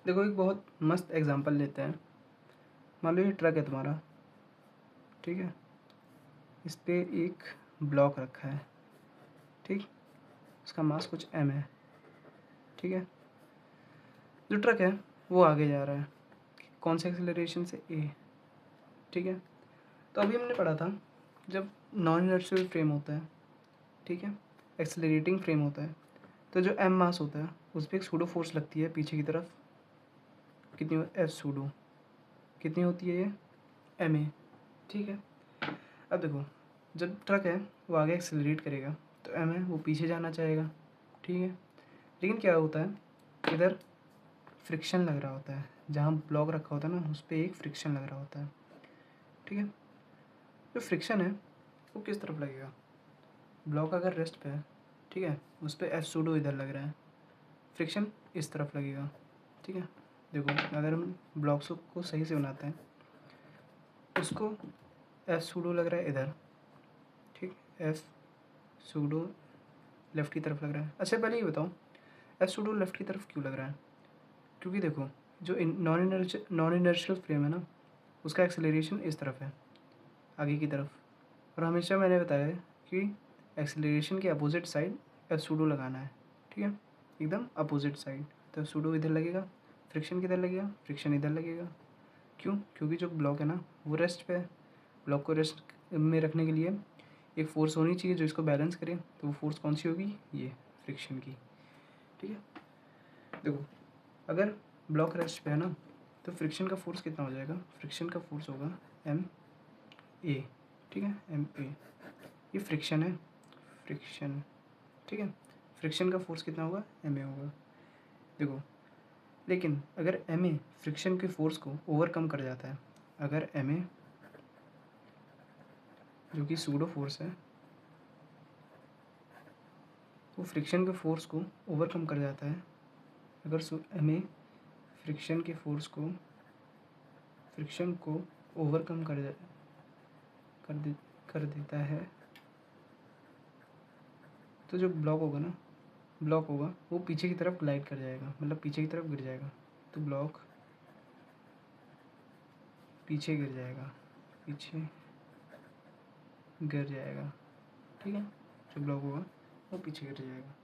देखो एक बहुत मस्त एग्जांपल लेते हैं। मान लो ये ट्रक है तुम्हारा, ठीक है, इस पर एक ब्लॉक रखा है, ठीक, उसका मास कुछ m है, ठीक है। जो ट्रक है वो आगे जा रहा है, कौन से एक्सेलरेशन से, a, ठीक है। तो अभी हमने पढ़ा था जब नॉन इनर्शियल फ्रेम होता है, ठीक है, एक्सेलरेटिंग फ्रेम होता है, तो जो m मास होता है उस पर एक सूडो फोर्स लगती है पीछे की तरफ, कितनी, एफ सूडो, कितनी होती है ये, ma, ठीक है। अब देखो जब ट्रक है वो आगे एक्सेलरेट करेगा तो m है वो पीछे जाना चाहेगा, ठीक है। लेकिन क्या होता है, इधर फ्रिक्शन लग रहा होता है, जहाँ ब्लॉक रखा होता है ना उस पर एक फ्रिक्शन लग रहा होता है, ठीक है। जो फ्रिक्शन है वो किस तरफ लगेगा, ब्लॉक अगर रेस्ट पे है, ठीक है, उस पर एफ सूडो इधर लग रहा है, फ्रिक्शन इस तरफ लगेगा, ठीक है। देखो अगर हम ब्लॉक्स को सही से बनाते हैं, उसको एफ सूडो लग रहा है इधर, ठीक, एफ सूडो लेफ़्ट की तरफ लग रहा है। अच्छा पहले ये बताओ एफ सूडो लेफ़्ट की तरफ क्यों लग रहा है, क्योंकि देखो जो नॉन इनर्शियल फ्रेम है ना उसका एक्सेलरेशन इस तरफ है, आगे की तरफ, और हमेशा मैंने बताया है कि एक्सेलरेशन के अपोजिट साइड एफ सूडो लगाना है, ठीक है, एकदम अपोजिट साइड। तो सूडो इधर लगेगा, फ्रिक्शन किधर लगेगा, फ्रिक्शन इधर लगेगा। क्यों, क्योंकि जो ब्लॉक है ना वो रेस्ट पे है, ब्लॉक को रेस्ट में रखने के लिए एक फ़ोर्स होनी चाहिए जो इसको बैलेंस करे, तो वो फोर्स कौन सी होगी, ये फ्रिक्शन की, ठीक है। देखो अगर ब्लॉक रेस्ट पे है ना तो फ्रिक्शन का फोर्स कितना हो जाएगा, फ्रिक्शन का फोर्स होगा एम ए, ठीक है, एम ए, ये फ्रिक्शन है, फ्रिक्शन, ठीक है, फ्रिक्शन का फोर्स कितना होगा, एम ए होगा। देखो लेकिन अगर एम ए फ्रिक्शन के फोर्स को ओवरकम कर जाता है, अगर एम ए जो कि सूडो फोर्स है वो फ्रिक्शन के फोर्स को ओवरकम कर जाता है, अगर एम ए फ्रिक्शन के फोर्स को, फ्रिक्शन को ओवरकम कर देता है, तो जो ब्लॉक होगा ना, ब्लॉक होगा वो पीछे की तरफ ग्लाइड कर जाएगा, मतलब पीछे की तरफ गिर जाएगा, तो ब्लॉक पीछे गिर जाएगा, पीछे गिर जाएगा, ठीक है, जो ब्लॉक होगा वो पीछे गिर जाएगा।